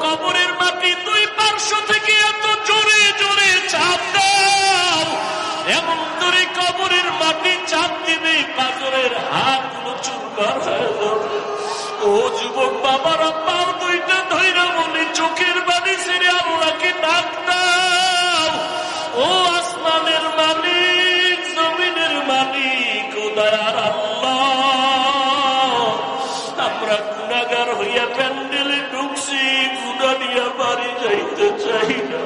কবরের মাটি দুই পার্শ্ব থেকে এত জোরে জোরে চাপ দাও, এমন জোরে কবরের মাটি চাপ দিবে পাথরের হাতগুলো চুরমার হয়ে যাবে। ও যুবক বাবারা, পাও দুইটা ধইরা বলে চোখের বাড়ি ছেড়ে আল্লাহকে ডাক দাও। ও আসমানের মালিক, জমিনের মালিক, ও দয়ার আল্লাহ, আমরা গুনাহগার হইয়া প্যান্ডেলে ঢুকছি, গুনাহ নিয়ে বাড়ি যাইতে চাই না,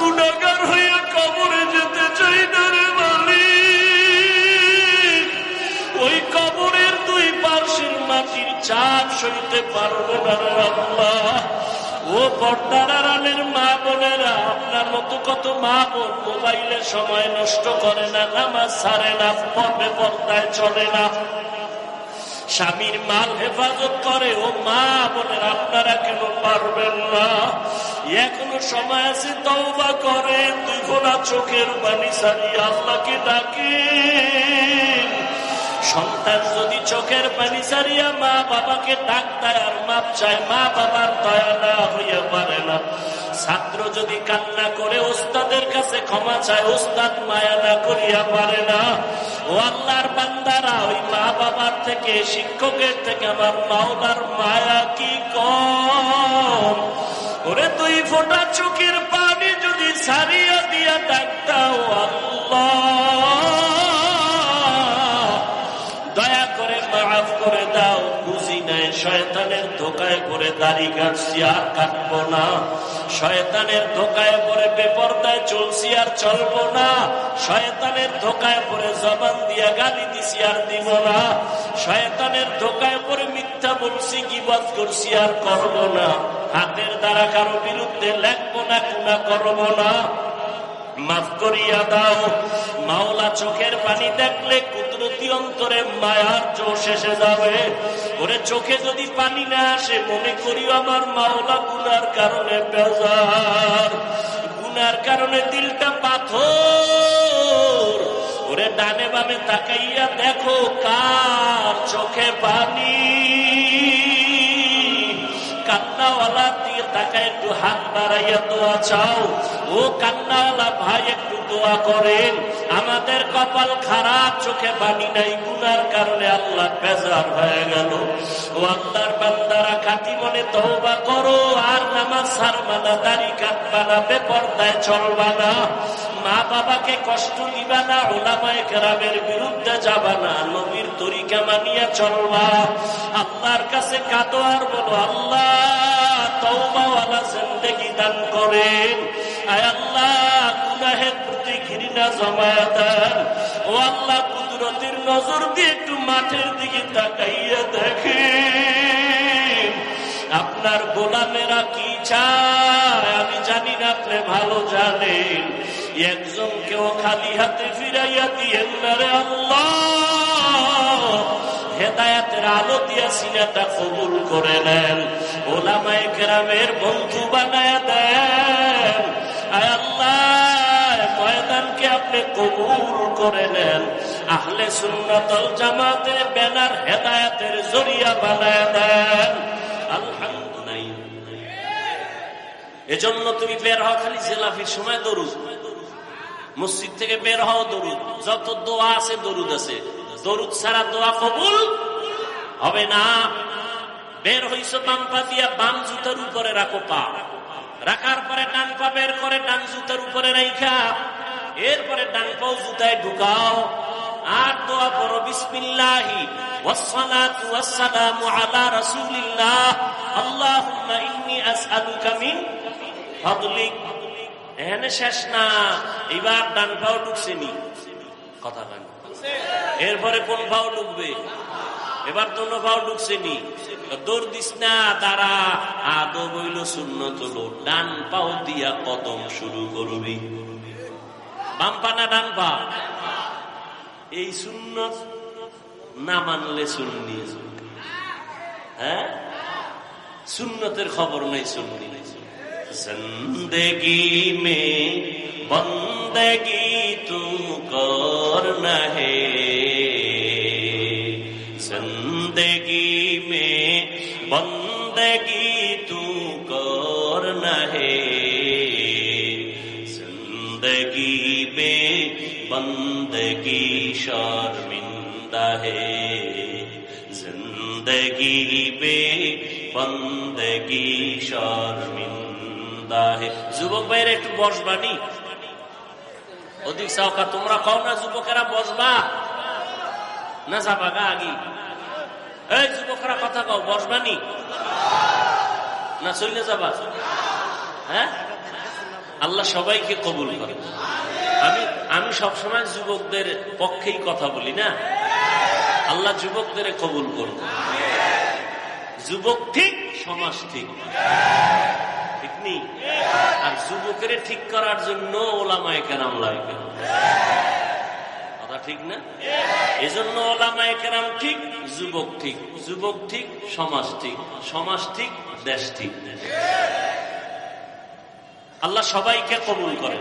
গুনাহগার হইয়া কবরে যেতে চাই না রে মালিক। ওই কবরের দুই পাশের মাটির চাপ সইতে পারবো না রে আল্লাহ। ও পর্দার আড়ালের মা বোনেরা, আপনার মতো কত মা বোন মোবাইলে সময় নষ্ট করে না, নামাজ ছাড়ে না, পর্দায় চলে না, স্বামীর মাল হেফাজত করে। ও মা বোনের, আপনারা কেন পারবেন না? এখনো সময় আছে, তওবা করেন, দুই ফোঁটা চোখের পানি ছাড়িয়ে আল্লাহকে ডাকেন। সন্তান যদি চোখের পানি ছাড়িয়া মা বাবাকে ডাক দেয় আর মাপ চায়, মা বাবার দয়া না হইয়া পারে না। ছাত্র যদি কান্না করে ওস্তাদের কাছে ক্ষমা চায়, ওস্তাদ মায়া না করিয়া পারে না। ও আল্লাহর বান্দারা, ওই মা বাবার থেকে, শিক্ষকের থেকে আমার মাওলার মায়া কি কম? ওরে দুই ফোঁটা চোখের পানি যদি ছাড়িয়া দিয়া ডাক দাও, আল্লাহ দয়া করে মাফ করে দাও। বুঝি নাই শয়তানের ধোকায় করে দাড়ি কাটছি, আর কাটবো না। শয়তানের ধোকায় পরে বেপরদায় চলছি, আর চলবো না। শয়তানের ধোকায় পরে জবান দিয়া গালি দিছি, আর দিব না। শয়তানের ধোকায় পরে মিথ্যা বলছি, গীবত করছি, আর করবো না। হাতের দ্বারা কারো বিরুদ্ধে লেখবো না, গুনাহ করবো না। মাফ করিয়া দাও। মাওলা চোখের পানি দেখলে কুদরতি অন্তরে মায়ার জোশ এসে যাবে। ওরে চোখে যদি পানি না আসে, মনে করিও আমার মাওলা গুনার কারণে বেজার, গুনার কারণে দিলটা পাথর। ওরে ডানে বামে তাকাইয়া দেখো কার চোখে পানি। কান্নাওয়ালা দিয়ে তাকায় একটু হাত বাড়াইয়া দোয়া চাও। ও কান্নাওয়ালা ভাই, একটু দোয়া করেন। আমাদের কপাল খারাপ, চোখে পানি নাই, গুনার কারণে আল্লাহ বেজার হয়ে গেল। ও আল্লাহর বান্দারা, খাঁটি মনে তওবা করো, আর নামাজ ছাড়বা না, দাড়ি কাটবা না, বেপরদায় চলবা না, মা বাবাকে কষ্ট দিবা না, উলামায়ে কেরামের বিরুদ্ধে যাবা না, নবীর তরিকা মানিয়া চলবা। আল্লাহর কাছে কাঁদো আর বলো, আল্লাহ তওবাওয়ালা জিন্দেগি দান করেন। আয় আল্লাহ, গুনাহের প্রতি ঘৃণা জমায়া দেন। ও আল্লাহ, কুদরতের নজর দিয়ে একটু মাঠের দিকে তাকাইয়া দেখেন, আপনার গোলামেরা কি চায় আমি জানি না, আপনি ভালো জানেন। একজনকেও খালি হাতে ফিরাইয়া দিয়েন না রে আল্লাহ। হেদায়েতের আলো দিয়া সিনাটা কবুল করে নেন, ওলামায়ে কেরামের বন্ধু বানায়া দেন। আয় আল্লাহ, ময়দানকে আপনি কবুল করে নেন। আহলে সুন্নাত ওয়াল জামাতের ব্যানার হেদায়েতের জরিয়া বানায়া দেন। আলহামদুলিল্লাহ। এজন্য তুমি বের হও, খালি জেলাফির সময় দরুদ, মসজিদ থেকে বের হও দরুদ, যত দোয়া আছে দরুদ আছে। দরুদ ছাড়া দোয়া কবুল হবে না। বের হইছো বাম পা দিয়া, বাম জুতার উপরে রাখো পা, রাখার পরে ডান পা বের করে ডান জুতার উপরে রাখা, এরপরে ডান পাও জুতায় ঢুকাও, আর দোয়া করো, বিসমিল্লাহি ওয়াসসালাতু ওয়াসসালামু আলা রাসূলিল্লাহ, আল্লাহুম্মা ইন্নী আসআলুকা মিন ফাদলিক। এখানে শেষ না, এবার ডান পাও ঢুকছে নি, কথা বলেন। এরপরে কোন পাও ঢুকবে? এবার তো পাও ঢুকছে নি, দৌড় দিস না, দাঁড়া। আদব হইল সুন্নত হলো ডান পাও দিয়া কদম শুরু করবি। বাম পা না ডান পা? এই সুন্নত না মানলে সুন্নি। হ্যাঁ, সুন্নতের খবর নেই, সুন্নি। जिंदगी में बंदगी तू करना है, जिंदगी में बंदगी तू कर बंदगी शर्मिंदा है, जिंदगी बे बंदगी शर्मिंदा है। যুবক ভাইয়ের একটু বসবানি, অধিক সাউকা তোমরা কও না যুবকেরা বসবা না যাবা গা আগি? এই যুবকরা কথা কও, বসবানি না চলে যাবা? হ্যাঁ, আল্লাহ সবাইকে কবুল করে। আমি সবসময় যুবকদের পক্ষেই কথা বলি না, আল্লাহ যুবকদের কবুল করুন। যুবক ঠিক, সমাজ ঠিক, ঠিক নেই? আর যুবকের ঠিক করার জন্য ওলামায়ে কেরাম লাগে, কথা ঠিক না? এজন্য ওলামায়ে কেরাম ঠিক, যুবক ঠিক, যুবক ঠিক, সমাজ ঠিক, সমাজ ঠিক, দেশ ঠিক। আল্লাহ সবাইকে কবুল করে।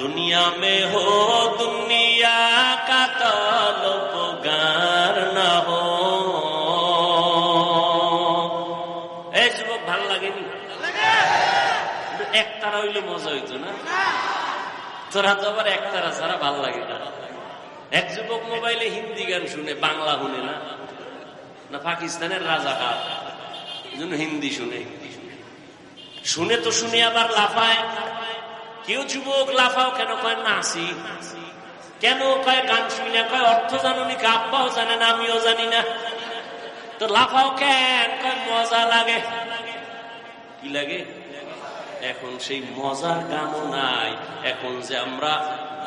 दुनिया में हो दुनिया का तलबगार न हो। এই যুবক ভাল লাগেনি? একতারা হইলে মজা হইতো না? তোরা তো আবার একতারা ছাড়া ভাল লাগে না। এক যুবক মোবাইলে হিন্দি গান শুনে, বাংলা শুনে না, না পাকিস্তানের রাজাকার, এজন্য হিন্দি শুনে। শুনে তো শুনে আবার লাফায়। কেউ যুবক লাফাও কেন? কয় নাচি। কেন? কয় গান শুনি না। কয় অর্থ জানো নি? আব্বাও জানে না, আমিও জানি না। তো লাফাও কেন? কয় মজা লাগে। কি লাগে? এখন সেই মজার গানও নাই। এখন যে আমরা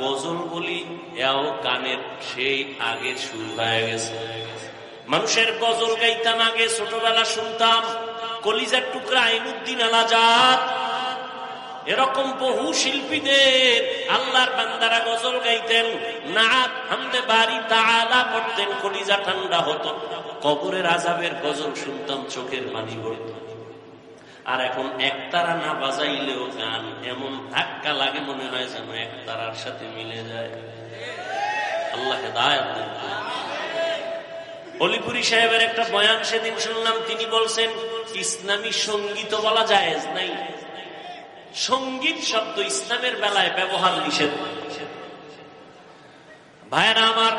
গজল বলি, এও গানের সেই আগে শুরু হয়ে গেছে। মানুষের গজল গাইতাম আগে, ছোটবেলা শুনতাম কলিজার টুকরা আইনুদ্দিন আলাজাদ, এরকম বহু শিল্পীদের আল্লাহর বান্দারা গজল গাইতেন, নাত হামদে বারি তাআলা পড়তেন, কলিজা ঠান্ডা হতো। কবরের আযাবের গজল শুনতাম, চোখের পানি পড়ত। আর এখন একতারা না বাজাইলেও গান এমন ধাক্কা লাগে, মনে হয় যেন একতারার সাথে মিলে যায়। আল্লাহ হেদায়েত দেন। অলিপুরি সাহেবের একটা বয়ান সেদিন শুনলাম, তিনি বলছেন ইসলামী সঙ্গীত বলা জায়েজ নাই। সঙ্গীত শব্দ ইসলামের বেলায় ব্যবহার নিষেধ। ভাইরা আমার,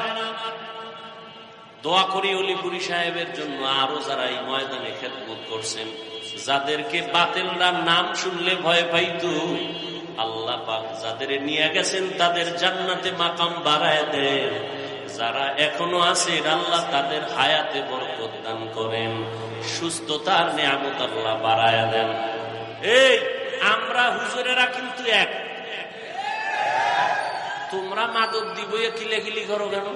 দোয়া করি অলিপুরি সাহেবের জন্য, আরো যারা এই ময়দানে খেদমত করছেন, যাদেরকে বাতিলরা নাম শুনলে ভয় পাইতো, আল্লাহ পাক যাদের নিয়ে গেছেন তাদের জান্নাতে মাকাম বাড়ায় দেন। যারা এখনো আছে, আল্লাহ তাদের হায়াতে বরকত দান করেন, সুস্থতার নিয়ামত আল্লাহ বাড়ায় দেন। এই আমরা হুজুরেরা কিন্তু এক। তোমরা মাদক দিবই কিলেকিলি করো কেন?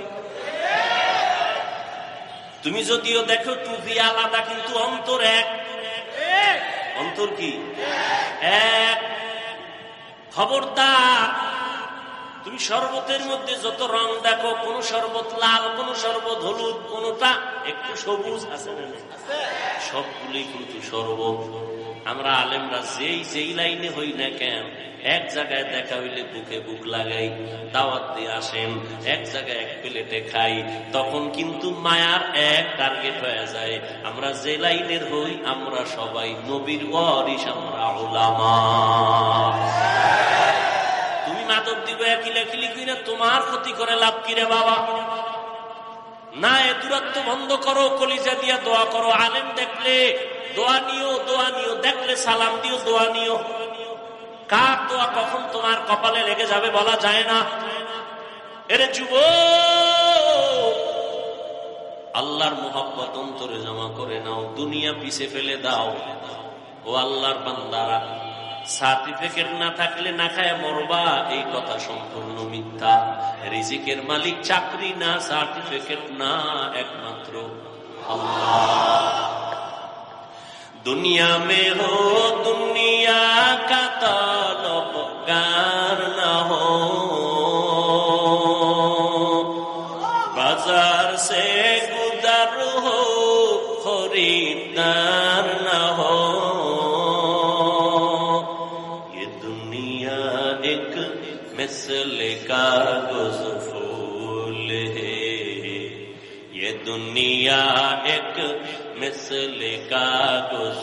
তুমি যদিও দেখো টুপি আলাদা, কিন্তু অন্তর এক। অন্তর কি এক? খবরদার, তুমি শরবতের মধ্যে যত রং দেখো, কোন শরবত লাল, কোন শরবত হলুদ, কোনটা একটু সবুজ আছে না? সবগুলোই কিন্তু শরবত। আমরা আলেমরা যেই লাইনে হই না কেন, এক জায়গায় দেখা হইলে বুকে বুক লাগাই, দাওয়াত দিয়ে আসেন, এক জায়গায় এক প্লেটে খাই, তখন কিন্তু মায়ার এক টার্গেট হয়ে যায়। আমরা যে লাইনের হই, আমরা সবাই নবীর ওয়ারিস, আমরা উলামা। তুমি মাদক দিবে কিলাকিলি কইরা তোমার ক্ষতি করে লাভ কি রে বাবা? না, এ দূরত্ব বন্ধ করো, কলিজা দিয়া দোয়া করো। আলেম দেখলে দোয়া নিও, দোয়া নিও, দেখলে সালাম দিও, দোয়া নিও। কার দোয়া কখন তোমার কপালে লেগে যাবে বলা যায় না। এরে যুবক, আল্লাহর মুহাব্বত অন্তরে জমা করে নাও, দুনিয়া পিছে ফেলে দাও। ও আল্লাহর বান্দারা, সার্টিফিকেট না থাকলে না খায় মরবা, এই কথা সম্পূর্ণ মিথ্যা। রিজিকের মালিক চাকরি না, সার্টিফিকেট না, একমাত্র আল্লাহ। दुनिया में हो दुनिया का तलबगार न हो, बाजार से गुजर हो खरीदार न हो। ये दुनिया एक मिसले कागज फूल है, ये दुनिया एक मिसले कागज